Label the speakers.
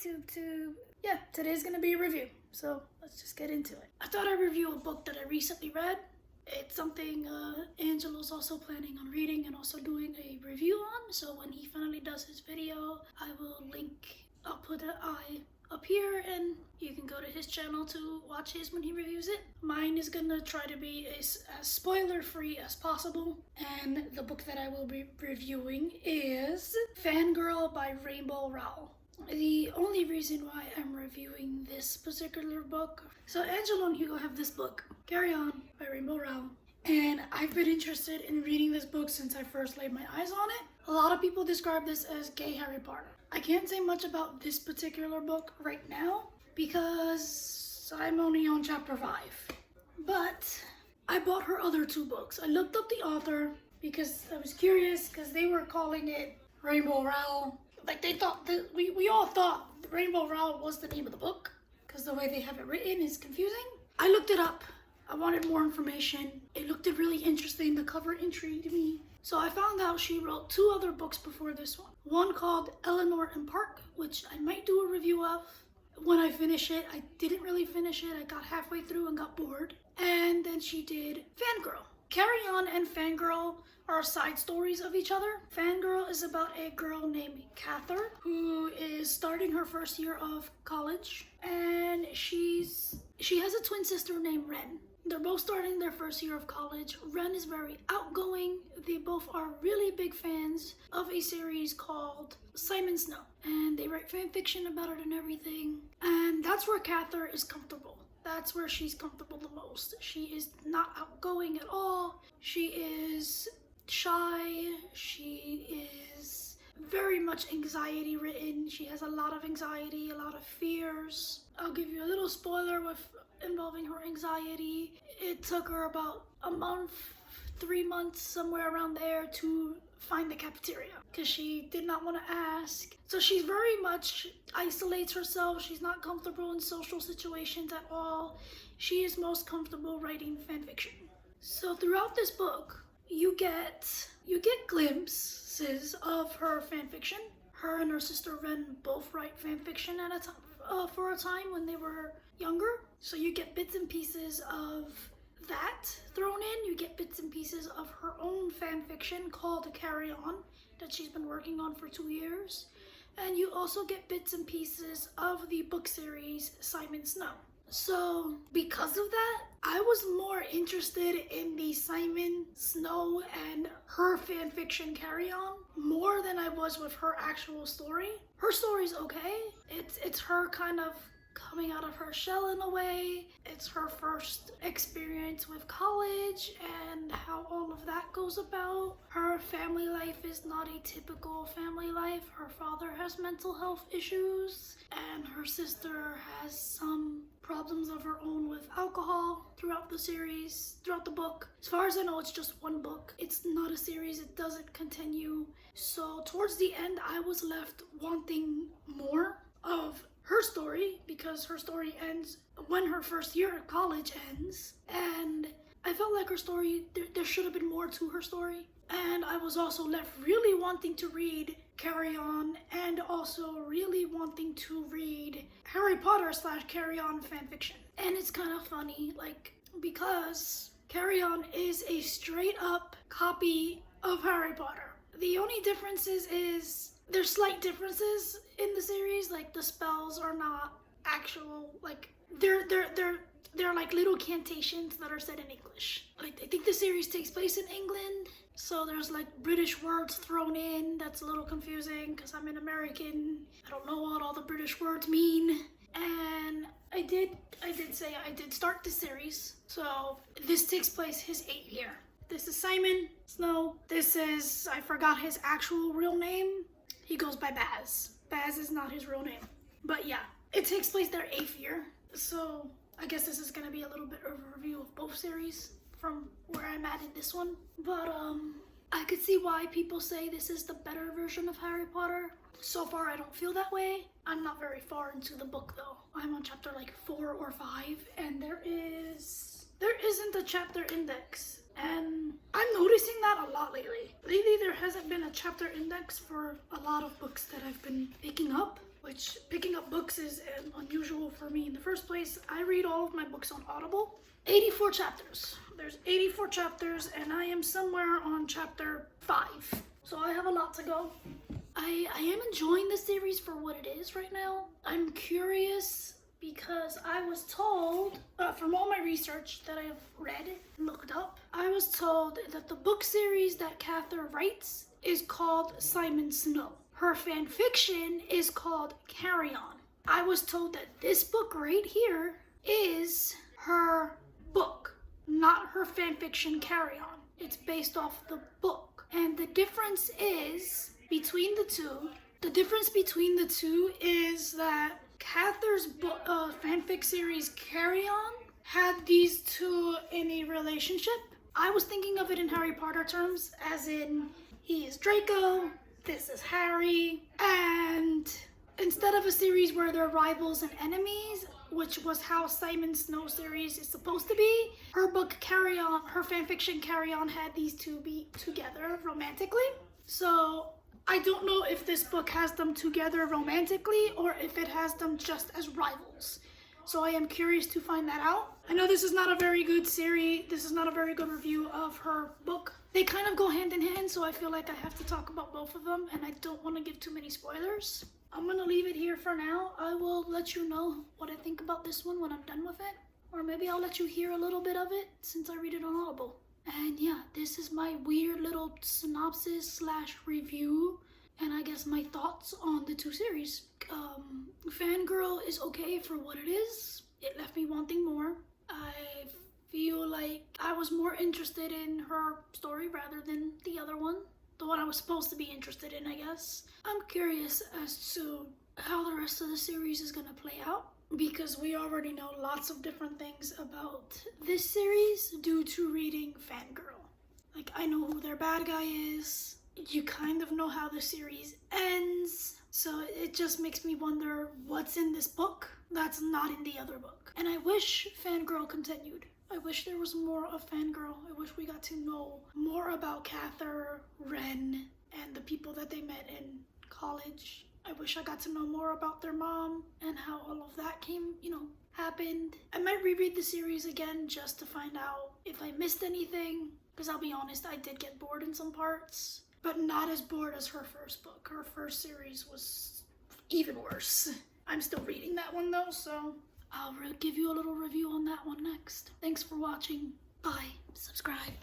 Speaker 1: booktube. Yeah, today's gonna be a review, so let's just get into it. I thought I'd review a book that I recently read. It's something Angelo's also planning on reading and also doing a review on, so when he finally does his video, I will I'll put an eye up here and you can go to his channel to watch his when he reviews it. Mine is gonna try to be as spoiler free as possible, and the book that I will be reviewing is Fangirl by Rowell. The only reason why I'm reviewing this particular book, so Angelo and Hugo have this book, Carry On by Rowell, and I've been interested in reading this book since I first laid my eyes on it. A lot of people describe this as gay Harry Potter. I can't say much about this particular book right now because I'm only on chapter 5. But I bought her other 2 books. I looked up the author because I was curious because they were calling it Rowell. Like they thought that we all thought Rowell was the name of the book because the way they have it written is confusing. I looked it up. I wanted more information. It looked really interesting. The cover intrigued me. So I found out she wrote 2 other books before this one. One called Eleanor and Park, which I might do a review of when I finish it. I didn't really finish it. I got halfway through and got bored. And then she did Fangirl. Carry On and Fangirl are side stories of each other. Fangirl is about a girl named Cather who is starting her first year of college, and she has a twin sister named Ren. They're both starting their first year of college. Ren is very outgoing. They both are really big fans of a series called Simon Snow, and they write fan fiction about it and everything. And that's where Cather is comfortable. That's where she's comfortable the most. She is not outgoing at all. She is shy. She is very much anxiety ridden. She has a lot of anxiety, a lot of fears. I'll give you a little spoiler involving her anxiety. It took her about a month, 3 months, somewhere around there to find the cafeteria because she did not want to ask. So she's very much isolates herself. She's not comfortable in social situations at all. She is most comfortable writing fan fiction. So throughout this book, you get glimpses of her fan fiction. Her and her sister Ren both write fan fiction at a time for a time when they were younger. So you get bits and pieces of that thrown in. You get bits and pieces of her own fan fiction called Carry On that she's been working on for 2 years. And you also get bits and pieces of the book series Simon Snow. So because of that, I was more interested in the Simon Snow and her fan fiction Carry On more than I was with her actual story. Her story's okay. It's her kind of coming out of her shell in a way. It's her first experience with college and how all of that goes about. Her family life is not a typical family life. Her father has mental health issues and her sister has some problems of her own with alcohol throughout the series, throughout the book. As far as I know, it's just one book. It's not a series. It doesn't continue. So towards the end, I was left wanting more of her story because her story ends when her first year of college ends, and I felt like her story, there should have been more to her story. And I was also left really wanting to read Carry On and also really wanting to read Harry Potter / Carry On fanfiction. And it's kind of funny, like, because Carry On is a straight up copy of Harry Potter. The only differences is there's slight differences in the series, like the spells are not actual, like they're like little cantations that are said in English. Like I think the series takes place in England, so there's like British words thrown in. That's a little confusing because I'm an American. I don't know what all the British words mean. And I did say I did start the series. So this takes place his 8th year. This is Simon Snow. This is, I forgot his actual real name. He goes by Baz. Baz is not his real name. But yeah, it takes place their 8th year. So I guess this is gonna be a little bit of a review of both series from where I'm at in this one. But I could see why people say this is the better version of Harry Potter. So far I don't feel that way. I'm not very far into the book though. I'm on chapter like 4 or 5 and there isn't a chapter index. And I'm noticing that a lot lately. Lately there hasn't been a chapter index for a lot of books that I've been picking up, which picking up books is unusual for me in the first place. I read all of my books on Audible. 84 chapters. There's 84 chapters and I am somewhere on chapter 5. So I have a lot to go. I am enjoying the series for what it is right now. I'm curious because I was told, from all my research that I've read and looked up, I was told that the book series that Cather writes is called Simon Snow. Her fan fiction is called Carry On. I was told that this book right here is her book, not her fan fiction Carry On. It's based off the book. And the difference is between the two. The difference between the two is that Cather's fanfic series Carry On had these two in a relationship. I was thinking of it in Harry Potter terms, as in he is Draco, this is Harry, and instead of a series where they're rivals and enemies, which was how Simon Snow series is supposed to be, her book Carry On, her fanfiction Carry On, had these two be together romantically. So I don't know if this book has them together romantically or if it has them just as rivals. So I am curious to find that out. I know this is not a very good series. This is not a very good review of her book. They kind of go hand in hand, so I feel like I have to talk about both of them, and I don't want to give too many spoilers. I'm going to leave it here for now. I will let you know what I think about this one when I'm done with it. Or maybe I'll let you hear a little bit of it since I read it on Audible. And yeah, this is my weird little synopsis / review, and I guess my thoughts on the two series. Fangirl is okay for what it is. It left me wanting more. I feel like I was more interested in her story rather than the other one. The one I was supposed to be interested in, I guess. I'm curious as to how the rest of the series is gonna play out, because we already know lots of different things about this series due to reading Fangirl. Like, I know who their bad guy is. You kind of know how the series ends. So it just makes me wonder what's in this book that's not in the other book. And I wish Fangirl continued. I wish there was more of Fangirl. I wish we got to know more about Cather, Ren, and the people that they met in college. I wish I got to know more about their mom and how all of that happened. I might reread the series again just to find out if I missed anything, because I'll be honest, I did get bored in some parts, but not as bored as her first book. Her first series was even worse. I'm still reading that one though, so I'll give you a little review on that one next. Thanks for watching. Bye. Subscribe.